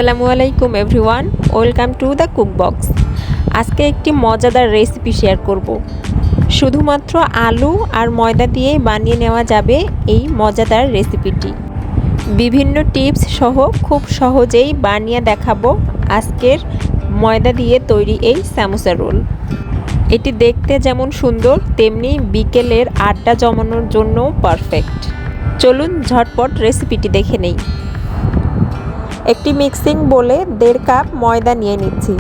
আসসালামু আলাইকুম everyone, welcome to the cook box. আজকে একটি মজাদার রেসিপি শেয়ার করব। শুধুমাত্র আলু আর ময়দা দিয়েই বানিয়ে নেওয়া যাবে এই মজাদার রেসিপিটি। বিভিন্ন টিপস সহ খুব সহজেই বানিয়ে দেখাবো আজকের ময়দা দিয়ে তৈরি এই সামোসা রোল। এটি দেখতে যেমন সুন্দর, তেমনি বিকেলের আড্ডা জমানোর জন্যও পারফেক্ট। চলুন ঝটপট রেসিপিটি দেখে নেই। একটি মিক্সিং বোলে 1.5 কাপ ময়দা নিয়ে নিচ্ছি।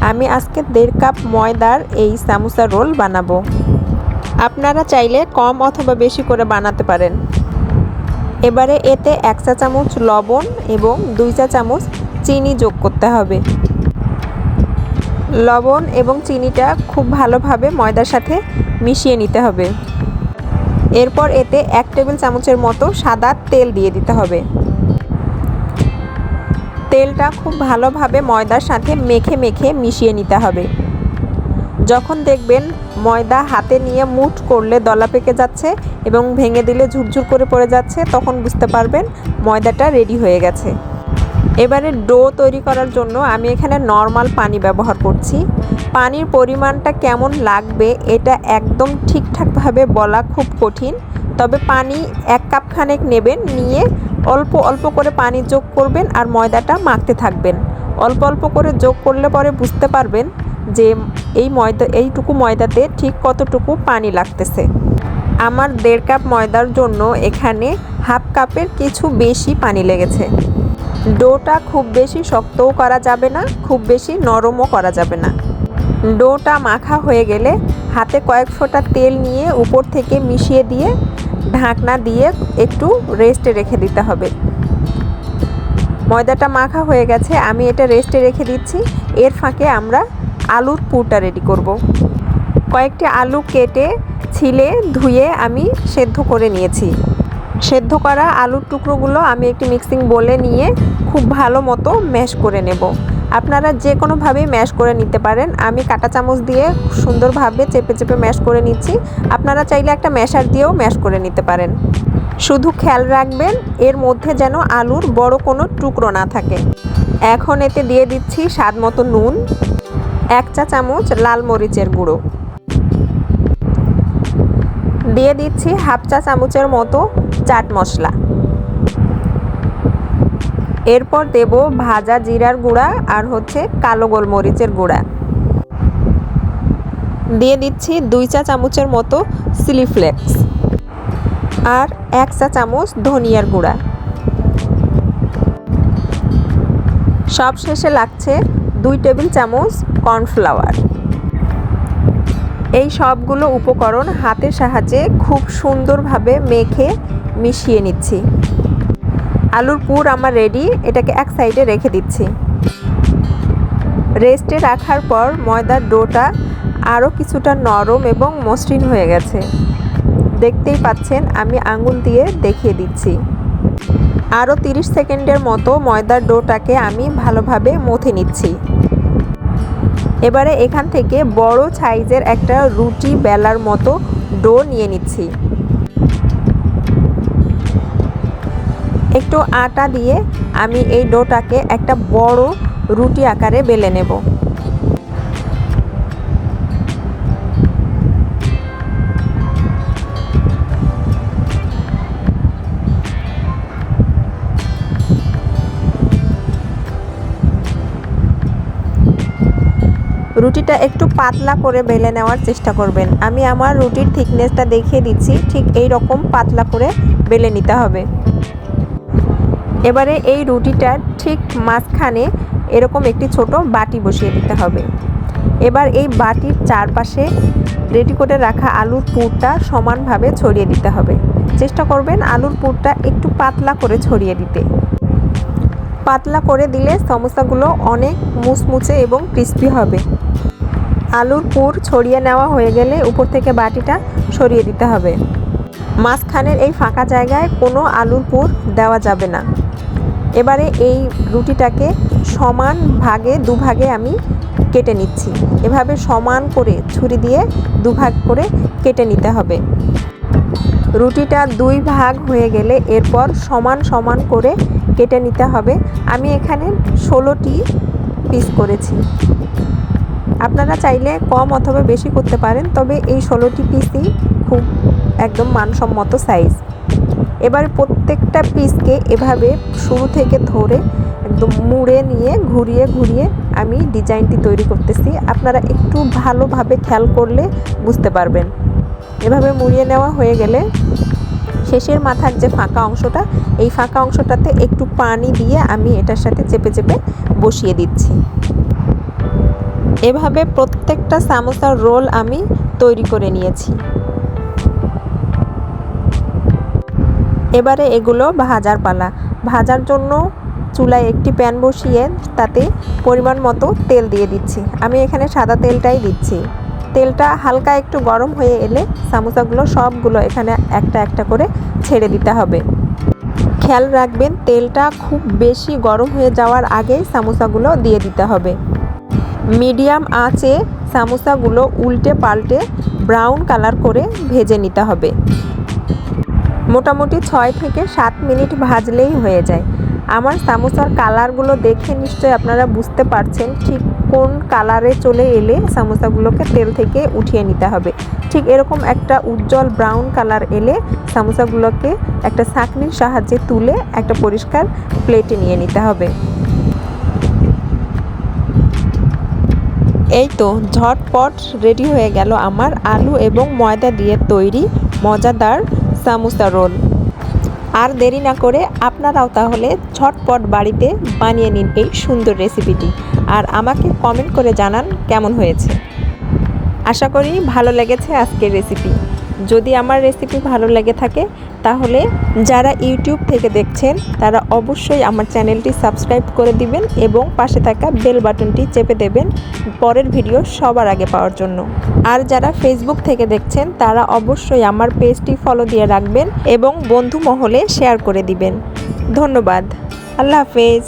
আমি আজকে 1.5 কাপ ময়দার এই সামোসা রোল বানাবো। আপনারা চাইলে কম অথবা বেশি করে বানাতে পারেন। এবারে এতে 1 চা চামচ লবণ এবং 2 চা চামচ চিনি যোগ করতে হবে। লবণ এবং চিনিটা খুব ভালোভাবে ময়দার সাথে মিশিয়ে নিতে হবে। এরপর এতে 1 টেবিল চামচের মতো সাদা তেল দিয়ে দিতে হবে। তেলটা খুব ভালোভাবে ময়দার সাথে মেখে মেখে মিশিয়ে নিতে হবে। যখন দেখবেন ময়দা হাতে নিয়ে মুঠ করলে দলা পেকে যাচ্ছে এবং ভেঙে দিলে ঝুরঝুর করে পড়ে যাচ্ছে, তখন বুঝতে পারবেন ময়দাটা রেডি হয়ে গেছে। এবারে ডো তৈরি করার জন্য আমি এখানে নর্মাল পানি ব্যবহার করছি। পানির পরিমাণটা কেমন লাগবে এটা একদম ঠিকঠাকভাবে বলা খুব কঠিন। তবে পানি 1 কাপ খানেক নেবেন, নিয়ে অল্প অল্প করে পানি যোগ করবেন আর ময়দাটা মাখতে থাকবেন। অল্প অল্প করে যোগ করলে পরে বুঝতে পারবেন যে এইটুকু ময়দাতে ঠিক কতটুকু পানি লাগতেছে। আমার 1.5 কাপ ময়দার জন্য এখানে 1/2 কাপের কিছু বেশি পানি লেগেছে। ডোটা খুব বেশি শক্তও করা যাবে না, খুব বেশি নরমও করা যাবে না। ডোটা মাখা হয়ে গেলে হাতে কয়েক ফোঁটা তেল নিয়ে উপর থেকে মিশিয়ে দিয়ে ঢাকনা দিয়ে একটু রেস্টে রেখে দিতে হবে। ময়দাটা মাখা হয়ে গেছে, আমি এটা রেস্টে রেখে দিচ্ছি। এর ফাঁকে আমরা আলুর পুরটা রেডি করব। কয়েকটি আলু কেটে ছিলে ধুয়ে আমি সেদ্ধ করে নিয়েছি। সেদ্ধ করা আলুর টুকরোগুলো আমি একটি মিক্সিং বোলে নিয়ে খুব ভালো মতো ম্যাশ করে নেব। আপনারা যে কোনোভাবেই ম্যাশ করে নিতে পারেন। আমি কাঁটা চামচ দিয়ে সুন্দরভাবে চেপে চেপে ম্যাশ করে নিচ্ছি। আপনারা চাইলে একটা ম্যাশার দিয়েও ম্যাশ করে নিতে পারেন। শুধু খেয়াল রাখবেন এর মধ্যে যেন আলুর বড় কোনো টুকরো না থাকে। এখন এতে দিয়ে দিচ্ছি স্বাদ মতো নুন, 1 চা চামচ লাল মরিচের গুঁড়ো, দিয়ে দিচ্ছি 1/2 চা চামচের মতো চাট মশলা। এরপর দেব ভাজা জিরার গুঁড়া আর কালো গোলমরিচের গুঁড়া। দিয়ে দিচ্ছি 2 চা চামচের মতো চিলি ফ্লেক্স আর 1 চা চামচ ধনিয়ার গুঁড়া। সব শেষে লাগছে 2 টেবিল চামচ কর্নফ্লাওয়ার। এই সবগুলো উপকরণ হাতের সাহায্যে খুব সুন্দরভাবে মেখে মিশিয়ে নিচ্ছি। আলুর পুর আমার রেডি, এটাকে এক সাইডে রেখে দিচ্ছি। রেস্টে রাখার পর ময়দার ডোটা আরও কিছুটা নরম এবং মসৃণ হয়ে গেছে। দেখতেই পাচ্ছেন, আমি আঙুল দিয়ে দেখিয়ে দিচ্ছি। আরও 30 সেকেন্ডের মতো ময়দার ডোটাকে আমি ভালোভাবে মথে নিচ্ছি। এবারে এখান থেকে বড় সাইজের একটা রুটি বেলার মতো ডো নিয়ে নিচ্ছি। একটু আটা দিয়ে আমি এই ডোটাকে একটা বড় রুটি আকারে বেলে নেব। রুটিটা একটু পাতলা করে বেলে নেওয়ার চেষ্টা করবেন। আমি আমার রুটির থিকনেসটা দেখিয়ে দিচ্ছি, ঠিক এই রকম পাতলা করে বেলে নিতে হবে। এবারে এই রুটিটার ঠিক মাঝখানে এরকম একটি ছোট বাটি বসিয়ে দিতে হবে। এবার এই বাটির চারপাশে রেডি করে রাখা আলুর পুরটা সমানভাবে ছড়িয়ে দিতে হবে। চেষ্টা করবেন আলুর পুরটা একটু পাতলা করে ছড়িয়ে দিতে। পাতলা করে দিলে সমোসাগুলো অনেক মুচমুচে এবং ক্রিস্পি হবে। আলুর পুর ছড়িয়ে নেওয়া হয়ে গেলে উপর থেকে বাটিটা সরিয়ে দিতে হবে। মাঝখানের এই ফাঁকা জায়গায় কোনো আলুর পুর দেওয়া যাবে না। এবারে এই রুটিটাকে সমান ভাগে দুভাগে আমি কেটে নিচ্ছি। এভাবে সমান করে ছুরি দিয়ে দুভাগ করে কেটে নিতে হবে। রুটিটা 2 ভাগ হয়ে গেলে এরপর সমান সমান করে কেটে নিতে হবে। আমি এখানে 16টি পিস করেছি। আপনারা চাইলে কম অথবা বেশি করতে পারেন, তবে এই 16টি পিসই খুব একদম মানসম্মত সাইজ। এবার প্রত্যেকটা পিসকে এভাবে শুরু থেকে ধরে একদম মুড়ে নিয়ে ঘুরিয়ে ঘুরিয়ে আমি ডিজাইনটি তৈরি করতেছি। আপনারা একটু ভালোভাবে খেয়াল করলে বুঝতে পারবেন। এভাবে মুড়িয়ে নেওয়া হয়ে গেলে শেষের মাথার যে ফাঁকা অংশটা, এই ফাঁকা অংশটাতে একটু পানি দিয়ে আমি এটার সাথে চেপে চেপে বসিয়ে দিচ্ছি। এভাবে প্রত্যেকটা সামোসার রোল আমি তৈরি করে নিয়েছি। এবারে এগুলো ভাজার পালা। ভাজার জন্য চুলায় একটি প্যান বসিয়ে তাতে পরিমাণ মতো তেল দিয়ে দিচ্ছি। আমি এখানে সাদা তেলটাই দিচ্ছি। তেলটা হালকা একটু গরম হয়ে এলে সামোসাগুলো সবগুলো এখানে একটা একটা করে ছেড়ে দিতে হবে। খেয়াল রাখবেন তেলটা খুব বেশি গরম হয়ে যাওয়ার আগেই সামোসাগুলো দিয়ে দিতে হবে। মিডিয়াম আঁচে সামোসাগুলো উল্টে পাল্টে ব্রাউন কালার করে ভেজে নিতে হবে। মোটামুটি 6 থেকে 7 মিনিট ভাজলেই হয়ে যায়। আমার সামোসার কালারগুলো দেখে নিশ্চয়ই আপনারা বুঝতে পারছেন ঠিক কোন কালারে চলে এলে সামোসাগুলোকে তেল থেকে উঠিয়ে নিতে হবে। ঠিক এরকম একটা উজ্জ্বল ব্রাউন কালার এলে সামোসাগুলোকে একটা ছাঁকনির সাহায্যে তুলে একটা পরিষ্কার প্লেটে নিয়ে নিতে হবে। এই তো ঝটপট রেডি হয়ে গেল আমার আলু এবং ময়দা দিয়ে তৈরি মজাদার সামোসা রোল। আর দেরি না করে আপনারাও তাহলে ঝটপট বাড়িতে বানিয়ে নিন এই সুন্দর রেসিপিটি, আর আমাকে কমেন্ট করে জানান কেমন হয়েছে। আশা করি ভালো লেগেছে আজকের রেসিপি। যদি আমার রেসিপি ভালো লেগে থাকে তাহলে যারা ইউটিউব থেকে দেখছেন তারা অবশ্যই আমার চ্যানেলটি সাবস্ক্রাইব করে দিবেন এবং পাশে থাকা বেল বাটনটি চেপে দেবেন পরের ভিডিও সবার আগে পাওয়ার জন্য। আর যারা ফেসবুক থেকে দেখছেন তারা অবশ্যই আমার পেজটি ফলো দিয়ে রাখবেন এবং বন্ধু মহলে শেয়ার করে দিবেন। ধন্যবাদ। আল্লাহ হাফেজ।